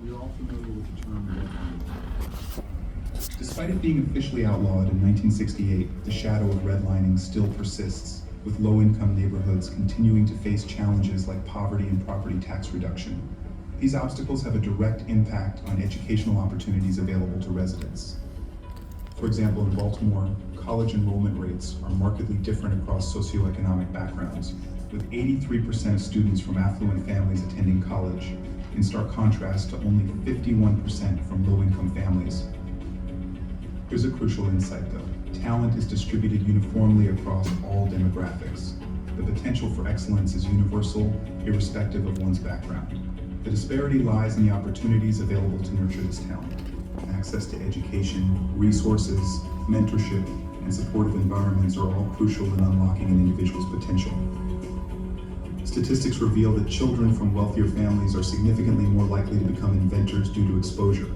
We are all familiar with the term redlining. Despite it being officially outlawed in 1968, the shadow of redlining still persists, with low-income neighborhoods continuing to face challenges like poverty and property tax reduction. These obstacles have a direct impact on educational opportunities available to residents. For example, in Baltimore, college enrollment rates are markedly different across socioeconomic backgrounds, with 83% of students from affluent families attending college, in stark contrast to only 51% from low-income families. Here's a crucial insight though. Talent is distributed uniformly across all demographics. The potential for excellence is universal, irrespective of one's background. The disparity lies in the opportunities available to nurture this talent. Access to education, resources, mentorship, and supportive environments are all crucial in unlocking an individual's potential. Statistics reveal that children from wealthier families are significantly more likely to become inventors due to exposure.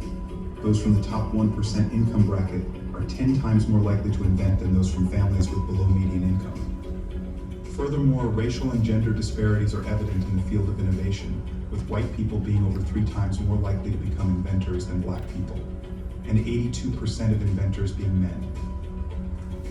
Those from the top 1% income bracket are 10 times more likely to invent than those from families with below median income. Furthermore, racial and gender disparities are evident in the field of innovation, with white people being over 3 times more likely to become inventors than black people, and 82% of inventors being men.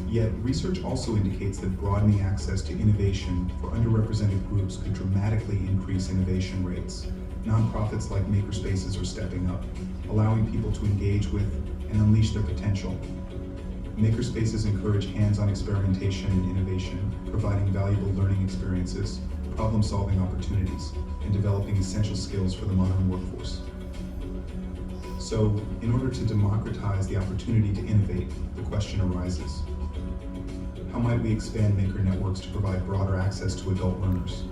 Yet, research also indicates that broadening access to innovation for underrepresented groups could dramatically increase innovation rates. Nonprofits like makerspaces are stepping up, allowing people to engage with and unleash their potential. Makerspaces encourage hands-on experimentation and innovation, providing valuable learning experiences, problem-solving opportunities, and developing essential skills for the modern workforce. So, in order to democratize the opportunity to innovate, the question arises: how might we expand maker networks to provide broader access to adult learners?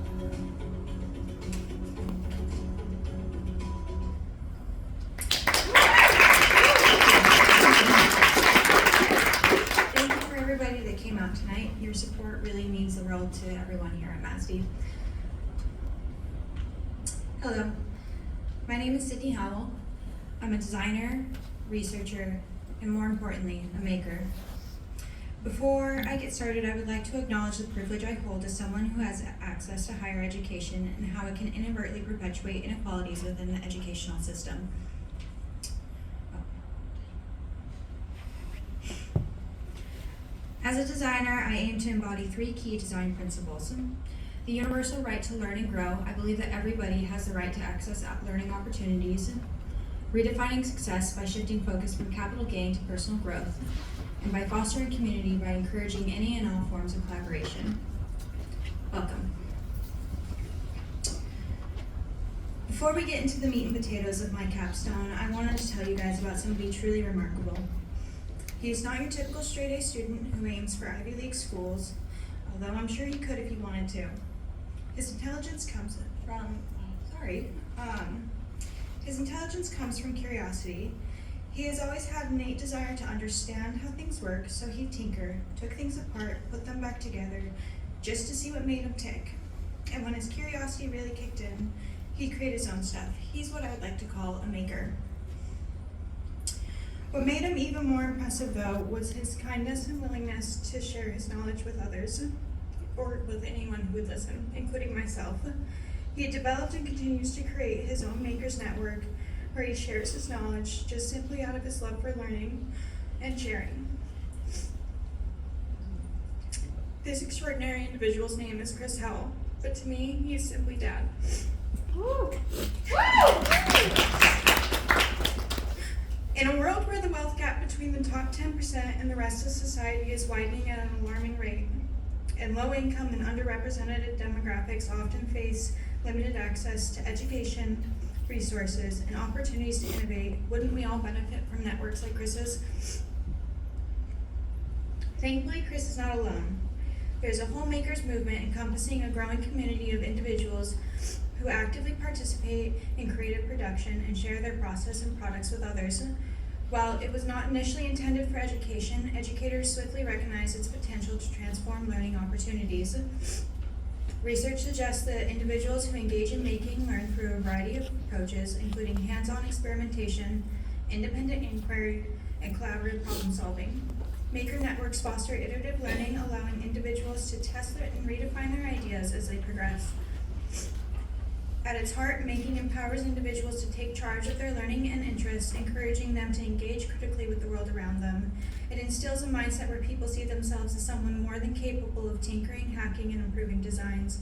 Thank you for everybody that came out tonight. Your support really means the world to everyone here at MASD. Hello, my name is Sydney Howell. I'm a designer, researcher, and more importantly, a maker. Before I get started, I would like to acknowledge the privilege I hold as someone who has access to higher education and how it can inadvertently perpetuate inequalities within the educational system. As a designer, I aim to embody 3 key design principles. The universal right to learn and grow. I believe that everybody has the right to access learning opportunities. Redefining success by shifting focus from capital gain to personal growth, and by fostering community by encouraging any and all forms of collaboration. Welcome. Before we get into the meat and potatoes of my capstone, I wanted to tell you guys about somebody truly remarkable. He is not your typical straight-A student who aims for Ivy League schools, although I'm sure he could if he wanted to. His intelligence comes from curiosity. He has always had an innate desire to understand how things work, so he'd tinker, took things apart, put them back together, just to see what made him tick. And when his curiosity really kicked in, he'd create his own stuff. He's what I would like to call a maker. What made him even more impressive, though, was his kindness and willingness to share his knowledge with others, or with anyone who would listen, including myself. He had developed and continues to create his own Makers Network, where he shares his knowledge just simply out of his love for learning and sharing. This extraordinary individual's name is Chris Howell, but to me, he is simply Dad. Woo! In a world where the wealth gap between the top 10% and the rest of society is widening at an alarming rate, and low-income and underrepresented demographics often face limited access to education, resources, and opportunities to innovate, wouldn't we all benefit from networks like Chris's? Thankfully, Chris is not alone. There's a whole makers movement encompassing a growing community of individuals who actively participate in creative production and share their process and products with others. While it was not initially intended for education, educators swiftly recognized its potential to transform learning opportunities. Research suggests that individuals who engage in making learn through a variety of approaches, including hands-on experimentation, independent inquiry, and collaborative problem solving. Maker networks foster iterative learning, allowing individuals to test and redefine their ideas as they progress. At its heart, making empowers individuals to take charge of their learning and interests, encouraging them to engage critically with the world around them. It instills a mindset where people see themselves as someone more than capable of tinkering, hacking, and improving designs.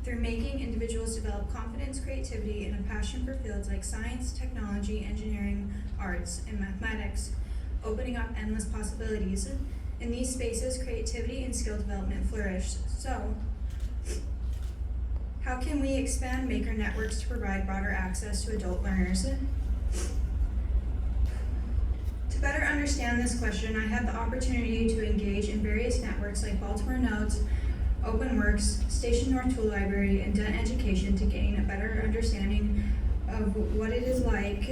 Through making, individuals develop confidence, creativity, and a passion for fields like science, technology, engineering, arts, and mathematics, opening up endless possibilities. In these spaces, creativity and skill development flourish. So, how can we expand maker networks to provide broader access to adult learners? To better understand this question, I had the opportunity to engage in various networks like Baltimore Nodes, OpenWorks, Station North Tool Library, and Dent Education to gain a better understanding of what it is like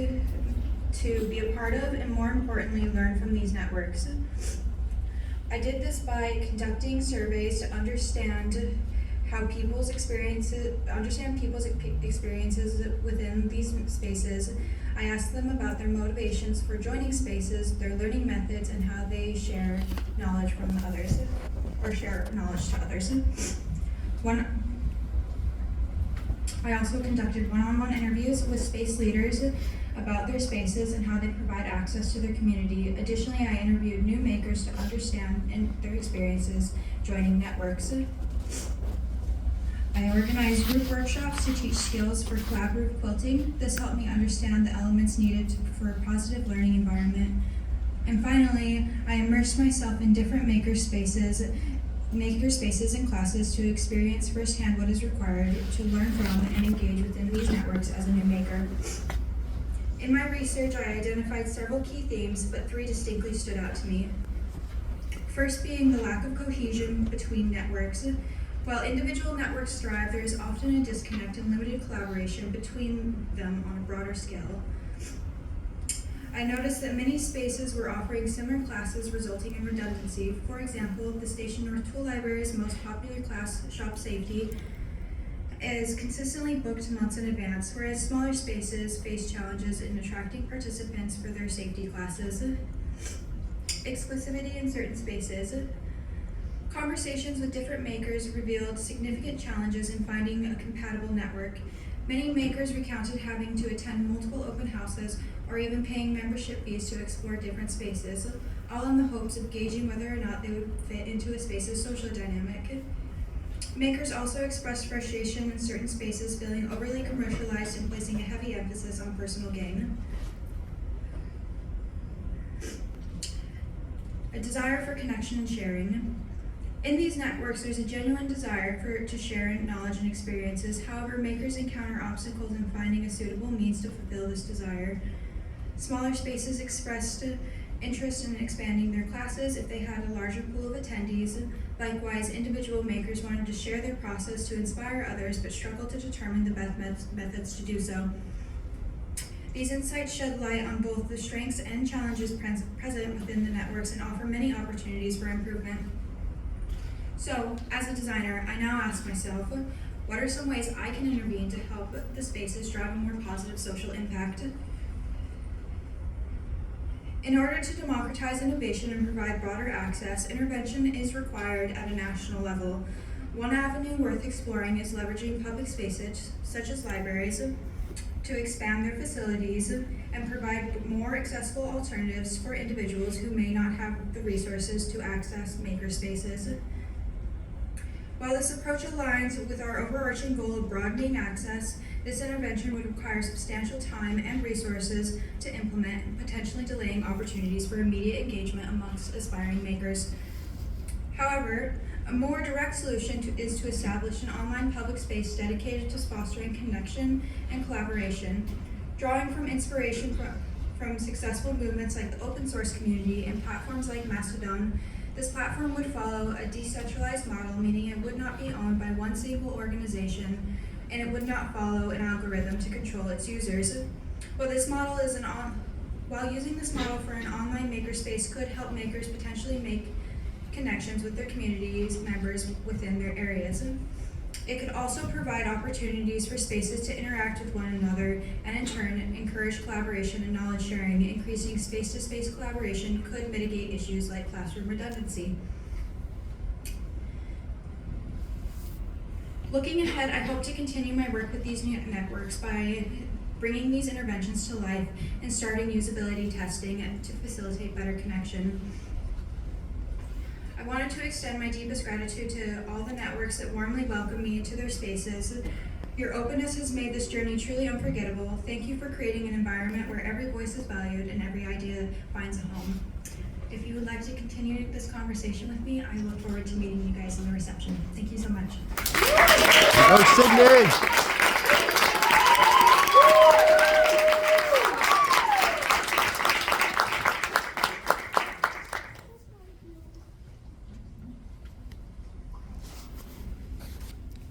to be a part of and, more importantly, learn from these networks. I did this by conducting surveys to understand people's experiences within these spaces. I asked them about their motivations for joining spaces, their learning methods, and how they share knowledge from others, or share knowledge to others. I also conducted one-on-one interviews with space leaders about their spaces and how they provide access to their community. Additionally, I interviewed new makers to understand their experiences joining networks. I organized group workshops to teach skills for collaborative quilting. This helped me understand the elements needed for a positive learning environment. And finally, I immersed myself in different maker spaces and classes to experience firsthand what is required to learn from and engage within these networks as a new maker. In my research, I identified several key themes, but 3 distinctly stood out to me. First being the lack of cohesion between networks. While individual networks thrive, there is often a disconnect and limited collaboration between them on a broader scale. I noticed that many spaces were offering similar classes, resulting in redundancy. For example, the Station North Tool Library's most popular class, Shop Safety, is consistently booked months in advance, whereas smaller spaces face challenges in attracting participants for their safety classes. Exclusivity in certain spaces. Conversations with different makers revealed significant challenges in finding a compatible network. Many makers recounted having to attend multiple open houses or even paying membership fees to explore different spaces, all in the hopes of gauging whether or not they would fit into a space's social dynamic. Makers also expressed frustration in certain spaces feeling overly commercialized and placing a heavy emphasis on personal gain. A desire for connection and sharing. In these networks, there's a genuine desire to share knowledge and experiences. However, makers encounter obstacles in finding a suitable means to fulfill this desire. Smaller spaces expressed interest in expanding their classes if they had a larger pool of attendees. Likewise, individual makers wanted to share their process to inspire others, but struggled to determine the best methods to do so. These insights shed light on both the strengths and challenges present within the networks and offer many opportunities for improvement. So, as a designer, I now ask myself, what are some ways I can intervene to help the spaces drive a more positive social impact? In order to democratize innovation and provide broader access, intervention is required at a national level. One avenue worth exploring is leveraging public spaces, such as libraries, to expand their facilities and provide more accessible alternatives for individuals who may not have the resources to access maker spaces. While this approach aligns with our overarching goal of broadening access, this intervention would require substantial time and resources to implement, potentially delaying opportunities for immediate engagement amongst aspiring makers. However, a more direct solution is to establish an online public space dedicated to fostering connection and collaboration, drawing from inspiration from successful movements like the open source community and platforms like Mastodon. This platform would follow a decentralized model, meaning it would not be owned by one single organization, and it would not follow an algorithm to control its users. While using this model for an online makerspace could help makers potentially make connections with their communities members within their areas, it could also provide opportunities for spaces to interact with one another and in turn encourage collaboration and knowledge sharing. Increasing space-to-space collaboration could mitigate issues like classroom redundancy. Looking ahead, I hope to continue my work with these new networks by bringing these interventions to life and starting usability testing and to facilitate better connection. I wanted to extend my deepest gratitude to all the networks that warmly welcomed me into their spaces. Your openness has made this journey truly unforgettable. Thank you for creating an environment where every voice is valued and every idea finds a home. If you would like to continue this conversation with me, I look forward to meeting you guys in the reception. Thank you so much. Oh, Sydney!